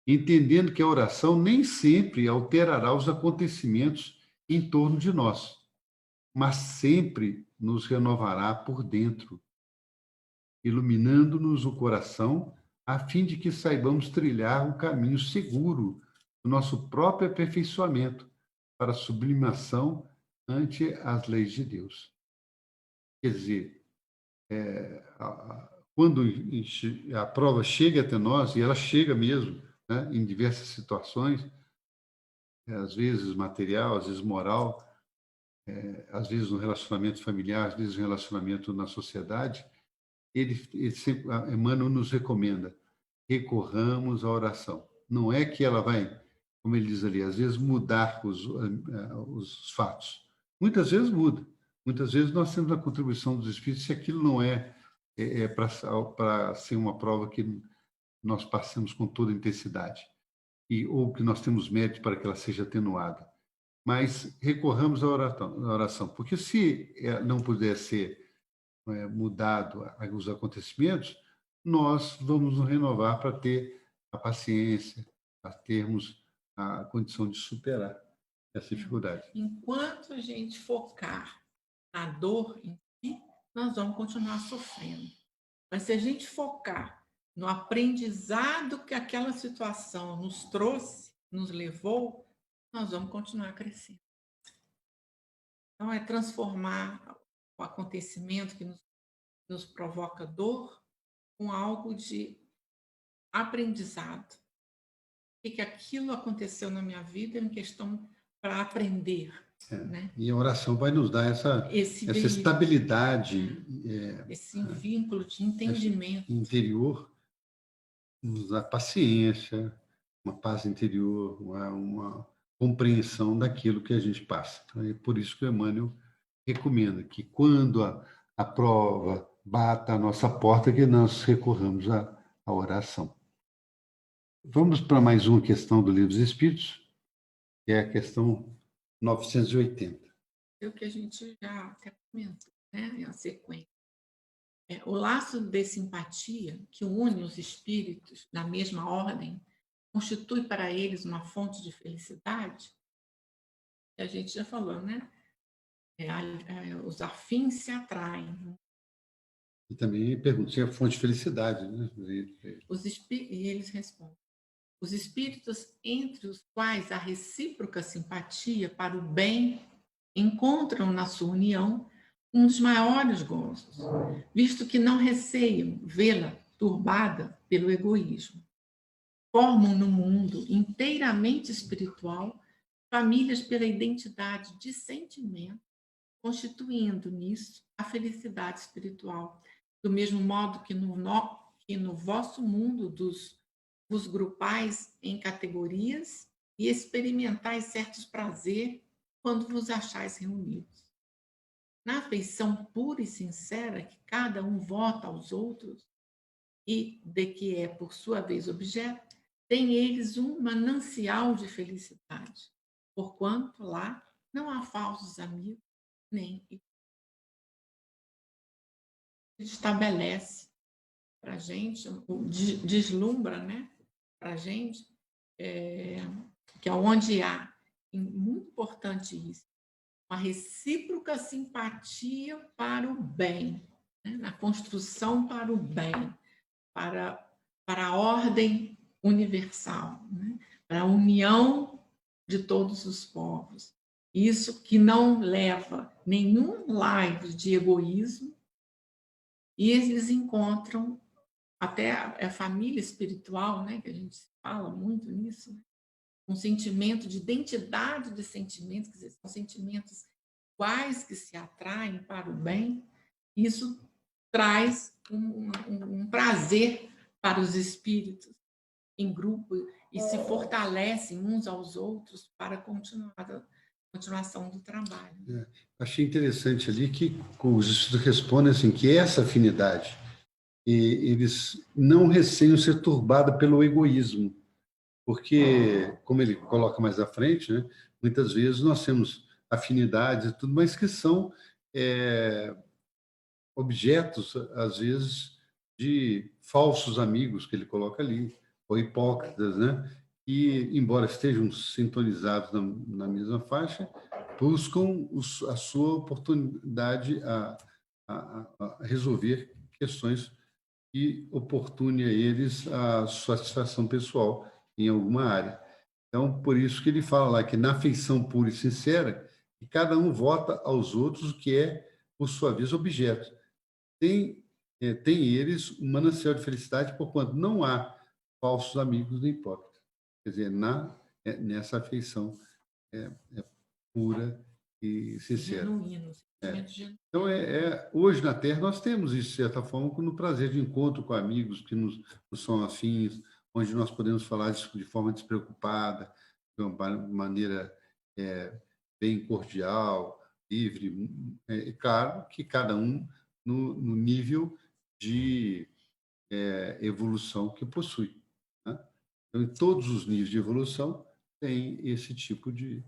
entendendo que a oração nem sempre alterará os acontecimentos em torno de nós, mas sempre nos renovará por dentro, iluminando-nos o coração, a fim de que saibamos trilhar o caminho seguro do nosso próprio aperfeiçoamento para a sublimação ante as leis de Deus. Quer dizer, quando a prova chega até nós, e ela chega mesmo, né, em diversas situações, às vezes material, às vezes moral, às vezes no relacionamento familiar, às vezes no relacionamento na sociedade, ele sempre, Emmanuel nos recomenda, recorramos à oração. Não é que ela vai, como ele diz ali, às vezes mudar os fatos. Muitas vezes muda. Muitas vezes nós temos a contribuição dos espíritos se aquilo não para ser uma prova que nós passemos com toda intensidade, ou que nós temos mérito para que ela seja atenuada. Mas recorramos à oração, porque se não puder ser mudado os acontecimentos, nós vamos nos renovar para ter a paciência, para termos a condição de superar essa dificuldade. Enquanto a gente focar na dor em si, nós vamos continuar sofrendo. Mas se a gente focar no aprendizado que aquela situação nos trouxe, nos levou, nós vamos continuar crescendo. Então, é transformar o acontecimento que nos provoca dor com algo de aprendizado. O que aquilo aconteceu na minha vida é uma questão para aprender. Né? E a oração vai nos dar essa estabilidade, esse vínculo de entendimento interior, nos dá paciência, uma paz interior, uma compreensão daquilo que a gente passa. Então, é por isso que o Emmanuel recomenda que quando a prova bata a nossa porta, que nós recorramos à oração. Vamos para mais uma questão do Livro dos Espíritos, que é a questão 980. É o que a gente já até comentou, né? A sequência. O laço de simpatia que une os espíritos na mesma ordem constitui para eles uma fonte de felicidade. A gente já falou, né? Os afins se atraem. E também pergunta se é fonte de felicidade, né? E eles respondem. Os espíritos entre os quais a recíproca simpatia para o bem encontram na sua união um dos maiores gozos, visto que não receiam vê-la turbada pelo egoísmo. Formam no mundo inteiramente espiritual famílias pela identidade de sentimento, constituindo nisso a felicidade espiritual, do mesmo modo que no vosso mundo vos grupais em categorias e experimentais certos prazeres quando vos achais reunidos. Na afeição pura e sincera que cada um vota aos outros e de que é, por sua vez, objeto, tem eles um manancial de felicidade, porquanto lá não há falsos amigos, nem estabelece para a gente, deslumbra, né, para a gente, que é onde há, muito importante isso, uma recíproca simpatia para o bem, né, na construção para o bem, para a ordem universal, né, para a união de todos os povos. Isso que não leva nenhum laivo de egoísmo, e eles encontram até a família espiritual, né, que a gente fala muito nisso, né, um sentimento de identidade de sentimentos, quer dizer, são sentimentos iguais que se atraem para o bem. Isso traz um prazer para os espíritos em grupo e se fortalecem uns aos outros para a continuação do trabalho. Achei interessante ali que os espíritos respondem assim, que essa afinidade, eles não receiam ser turbada pelo egoísmo, porque, como ele coloca mais à frente, né, muitas vezes nós temos afinidades e tudo, mas que são objetos, às vezes, de falsos amigos que ele coloca ali, ou hipócritas, né? E, embora estejam sintonizados na mesma faixa, buscam a sua oportunidade a resolver questões que oportune a eles a satisfação pessoal em alguma área. Então, por isso que ele fala lá que na afeição pura e sincera, que cada um vota aos outros o que é, por sua vez, objeto. Tem eles um manancial de felicidade, porquanto não há falsos amigos nem hipócritas. Quer dizer, nessa afeição pura e sincera. Genuíno, sentimento genuíno. Então, hoje na Terra nós temos isso, de certa forma, no prazer de encontro com amigos que nos são afins, onde nós podemos falar de forma despreocupada, de uma maneira bem cordial, livre. É claro que cada um no nível de evolução que possui. Né? Então, em todos os níveis de evolução, tem esse tipo de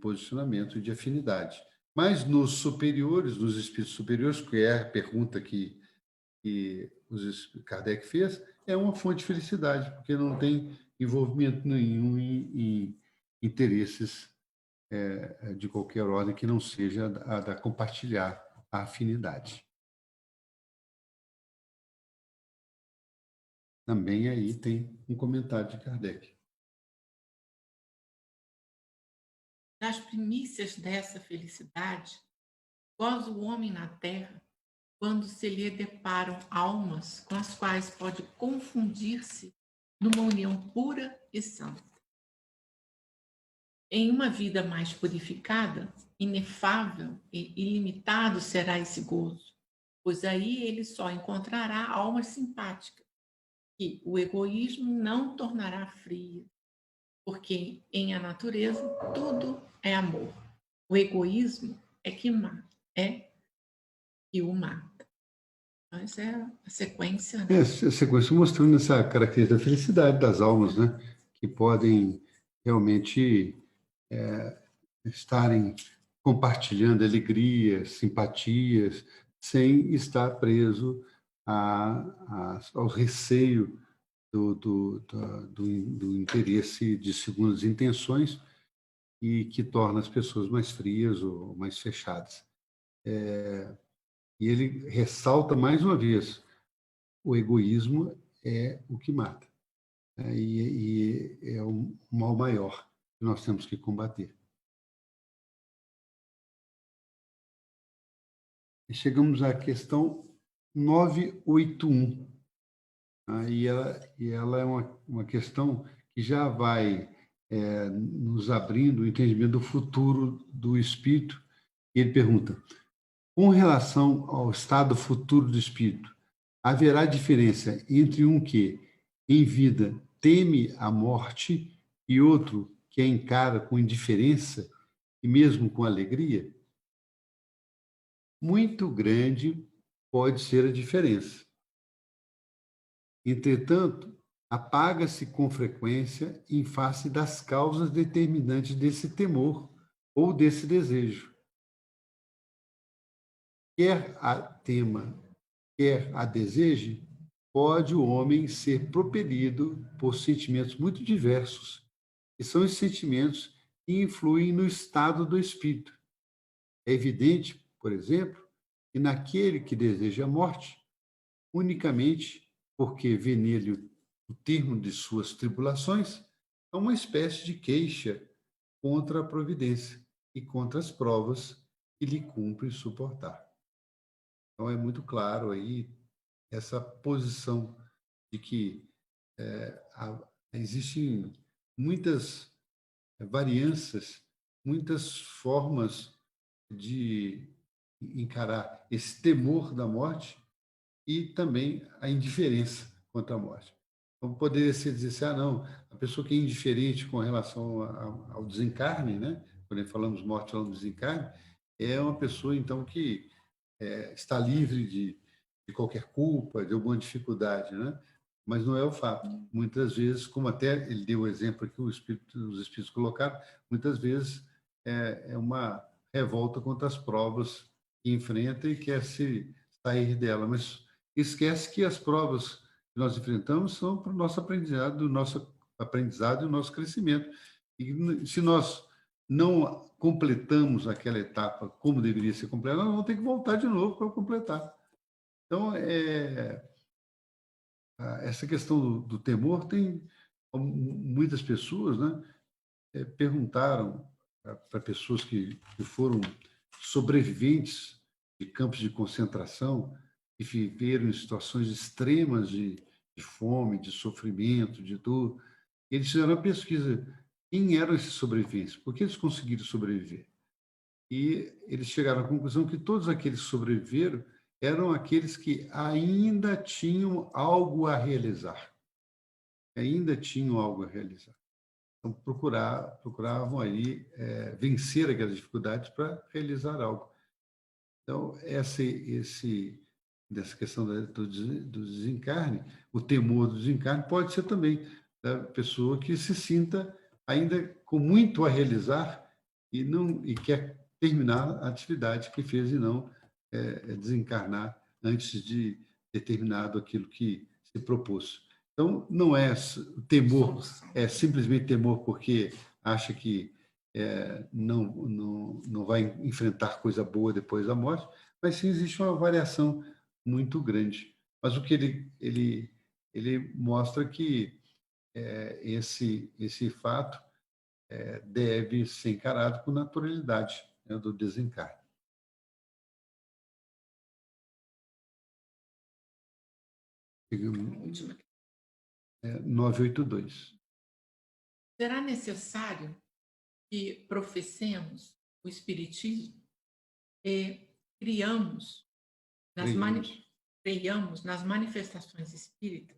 posicionamento e de afinidade. Mas nos superiores, nos espíritos superiores, que é a pergunta que Kardec fez, é uma fonte de felicidade, porque não tem envolvimento nenhum em interesses de qualquer ordem que não seja a da compartilhar a afinidade. Também aí tem um comentário de Kardec. Das primícias dessa felicidade, goza o homem na terra, quando se lhe deparam almas com as quais pode confundir-se numa união pura e santa. Em uma vida mais purificada, inefável e ilimitado será esse gozo, pois aí ele só encontrará almas simpáticas, que o egoísmo não tornará fria, porque em a natureza tudo é amor. O egoísmo é que o mata. Então, essa é a sequência, né? Essa sequência mostrando essa característica da felicidade das almas, né? Que podem realmente estarem compartilhando alegrias, simpatias, sem estar preso ao receio do interesse de segundas intenções e que torna as pessoas mais frias ou mais fechadas. E ele ressalta mais uma vez, o egoísmo é o que mata, né? E é o mal maior que nós temos que combater. E chegamos à questão 981. E ela é uma questão que já vai nos abrindo o entendimento do futuro do espírito. E ele pergunta: com relação ao estado futuro do espírito, haverá diferença entre um que, em vida, teme a morte e outro que a encara com indiferença e mesmo com alegria? Muito grande pode ser a diferença. Entretanto, apaga-se com frequência em face das causas determinantes desse temor ou desse desejo. Quer a tema, quer a deseje, pode o homem ser propelido por sentimentos muito diversos, e são os sentimentos que influem no estado do espírito. É evidente, por exemplo, que naquele que deseja a morte, unicamente porque vê nele o termo de suas tribulações, é uma espécie de queixa contra a providência e contra as provas que lhe cumpre suportar. Então é muito claro aí essa posição de que existem muitas variâncias, muitas formas de encarar esse temor da morte e também a indiferença quanto à morte. Então, poderia se dizer assim, não, a pessoa que é indiferente com relação ao desencarne, né? Quando falamos morte, falamos desencarne, é uma pessoa, então, que está livre de qualquer culpa, de alguma dificuldade, né? Mas não é o fato. Muitas vezes, como até ele deu o exemplo que os espíritos colocaram, muitas vezes é uma revolta contra as provas que enfrenta e quer se sair dela, mas esquece que as provas que nós enfrentamos são para o nosso aprendizado e o nosso crescimento. E se nós não completamos aquela etapa como deveria ser completada, nós vamos ter que voltar de novo para completar. Então, essa questão do temor tem muitas pessoas, né, perguntaram para pessoas que foram sobreviventes de campos de concentração e viveram em situações extremas de fome, de sofrimento, de dor. Eles fizeram uma pesquisa. Quem eram esses sobreviventes? Por que eles conseguiram sobreviver? E eles chegaram à conclusão que todos aqueles que sobreviveram eram aqueles que ainda tinham algo a realizar. Ainda tinham algo a realizar. Então, procuravam aí vencer aquelas dificuldades para realizar algo. Então, dessa questão do desencarne, o temor do desencarne pode ser também da pessoa que se sinta ainda com muito a realizar e quer terminar a atividade que fez e não desencarnar antes de ter terminado aquilo que se propôs. Então, não é temor, é simplesmente temor porque acha que não vai enfrentar coisa boa depois da morte, mas sim existe uma variação muito grande. Mas o que ele mostra que esse fato deve ser encarado com naturalidade, né, do desencarne. Chegamos, A última. 982. Será necessário que professemos o Espiritismo e criamos Creemos. creiamos nas manifestações espíritas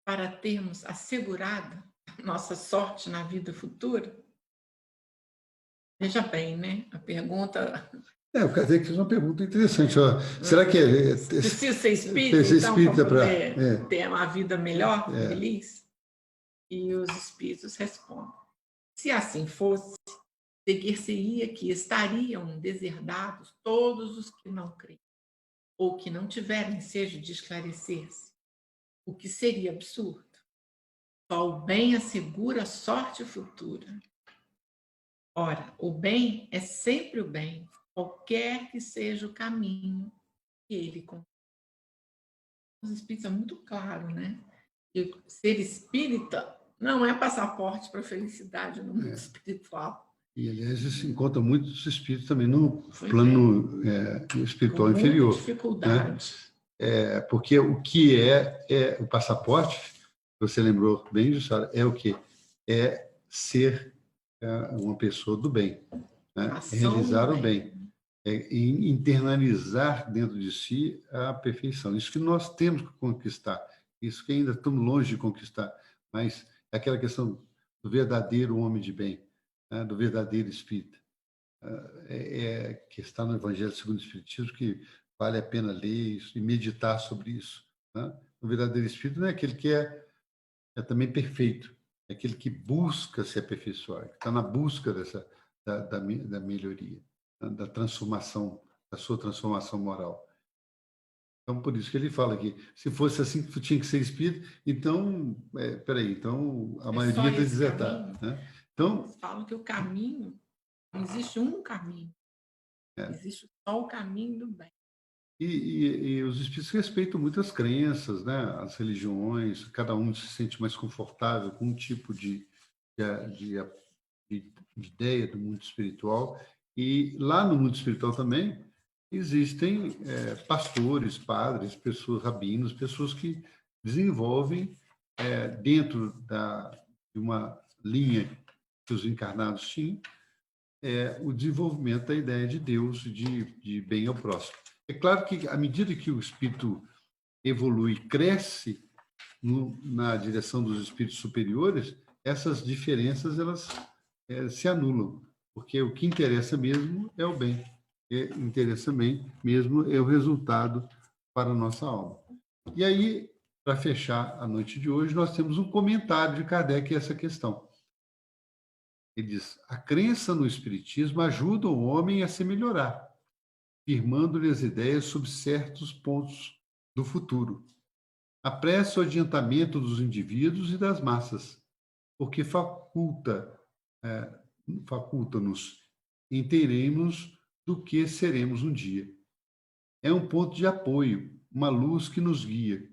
para termos assegurada a nossa sorte na vida futura? Veja bem, né? A pergunta. O Kardec fez uma pergunta interessante. Ó. Será que Precisa ser espírita, ser então, espírita para para... poder ter uma vida melhor, É. feliz? E os espíritos respondem: se assim fosse, seguir-se-ia que estariam deserdados todos os que não creem, ou que não tiverem ensejo de esclarecer-se, o que seria absurdo. Só o bem assegura a sorte futura. Ora, o bem é sempre o bem, qualquer que seja o caminho que ele conduz. Os espíritos é muito claro, né? Que ser espírita não é passaporte para a felicidade no mundo espiritual. E, aliás, isso encontra muitos espíritos também no Pois plano espiritual com inferior. muita dificuldade. Né? Porque o que é o passaporte, você lembrou bem, Jussara, é o quê? É ser uma pessoa do bem, né? Realizar o bem. Internalizar dentro de si a perfeição. Isso que nós temos que conquistar, isso que ainda estamos longe de conquistar, mas é aquela questão do verdadeiro homem de bem, né? Do verdadeiro espírita, que está no Evangelho segundo o Espiritismo, que vale a pena ler isso e meditar sobre isso. Né? O verdadeiro espírito não é aquele que é também perfeito, é aquele que busca se aperfeiçoar, que está na busca da melhoria, da transformação, da sua transformação moral. Então, por isso que ele fala que se fosse assim que tinha que ser espírito, então, então a maioria está desertada. Né? Então, eles falam que o caminho, não existe um caminho, existe só o caminho do bem. E os espíritos respeitam muitas crenças, né? As religiões, cada um se sente mais confortável com um tipo de ideia do mundo espiritual. E lá no mundo espiritual também existem pastores, padres, pessoas, rabinos, pessoas que desenvolvem dentro de uma linha que os encarnados tinham, o desenvolvimento da ideia de Deus, de bem ao próximo. É claro que, à medida que o espírito evolui, cresce na direção dos espíritos superiores, essas diferenças elas se anulam, porque o que interessa mesmo é o bem, interessa bem mesmo é o resultado para a nossa alma. E aí, para fechar a noite de hoje, nós temos um comentário de Kardec a essa questão. Ele diz: a crença no espiritismo ajuda o homem a se melhorar, firmando-lhe as ideias sobre certos pontos do futuro. Apressa o adiantamento dos indivíduos e das massas, porque faculta-nos inteiremos do que seremos um dia. É um ponto de apoio, uma luz que nos guia.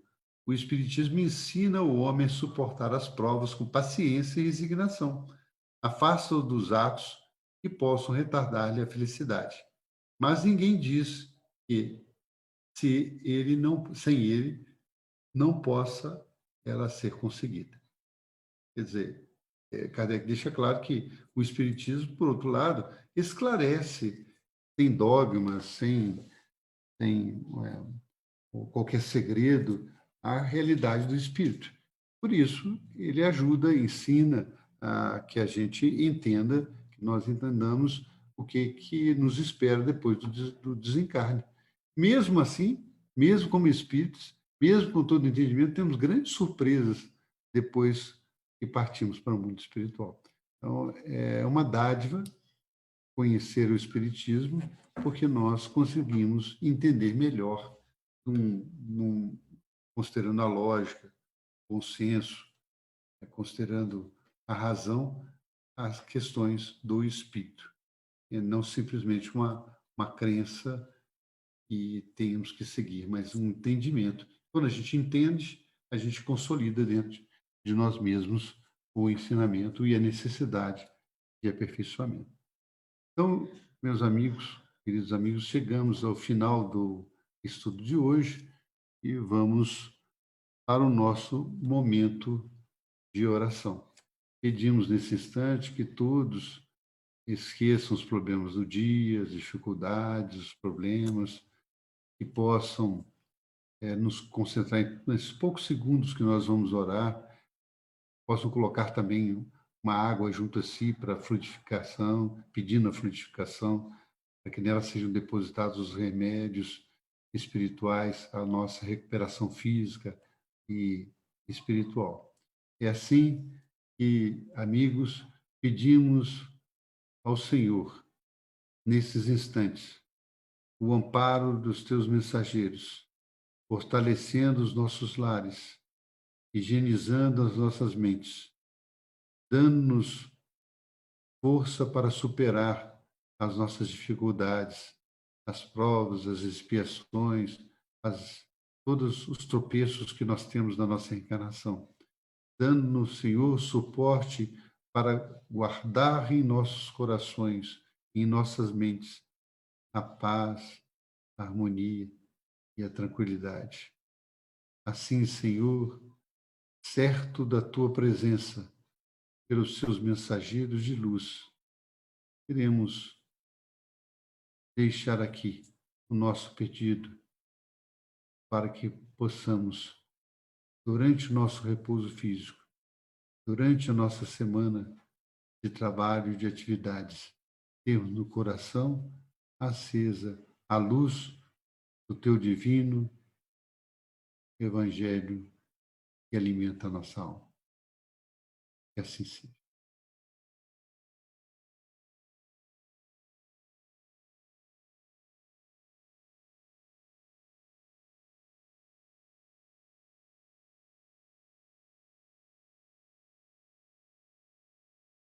O Espiritismo ensina o homem a suportar as provas com paciência e resignação. Afasta-o dos atos que possam retardar-lhe a felicidade. Mas ninguém diz que, sem ele, não possa ela ser conseguida. Quer dizer, Kardec deixa claro que o Espiritismo, por outro lado, esclarece, sem dogmas, sem qualquer segredo, a realidade do Espírito. Por isso, ele ajuda, ensina a que a gente entenda, que nós entendamos o que nos espera depois do desencarne. Mesmo assim, mesmo como espíritos, mesmo com todo o entendimento, temos grandes surpresas depois que partimos para o mundo espiritual. Então, é uma dádiva conhecer o Espiritismo, porque nós conseguimos entender melhor, considerando a lógica, o bom senso, considerando a razão, as questões do espírito, e não simplesmente uma crença que temos que seguir, mas um entendimento. Quando a gente entende, a gente consolida dentro de nós mesmos o ensinamento e a necessidade de aperfeiçoamento. Então, meus amigos, queridos amigos, chegamos ao final do estudo de hoje e vamos para o nosso momento de oração. Pedimos nesse instante que todos esqueçam os problemas do dia, as dificuldades, os problemas, e possam nos concentrar nesses poucos segundos que nós vamos orar, possam colocar também uma água junto a si para frutificação, pedindo a frutificação, para que nela sejam depositados os remédios espirituais, a nossa recuperação física e espiritual. É assim que, amigos, pedimos ao Senhor, nesses instantes, o amparo dos teus mensageiros, fortalecendo os nossos lares, higienizando as nossas mentes, dando-nos força para superar as nossas dificuldades, as provas, as expiações, todos os tropeços que nós temos na nossa encarnação, dando-nos, Senhor, suporte para guardar em nossos corações, em nossas mentes, a paz, a harmonia e a tranquilidade. Assim, Senhor, certo da tua presença, pelos seus mensageiros de luz, queremos deixar aqui o nosso pedido para que possamos, durante o nosso repouso físico, durante a nossa semana de trabalho e de atividades, termos no coração acesa a luz do teu divino Evangelho que alimenta a nossa alma. Que assim seja.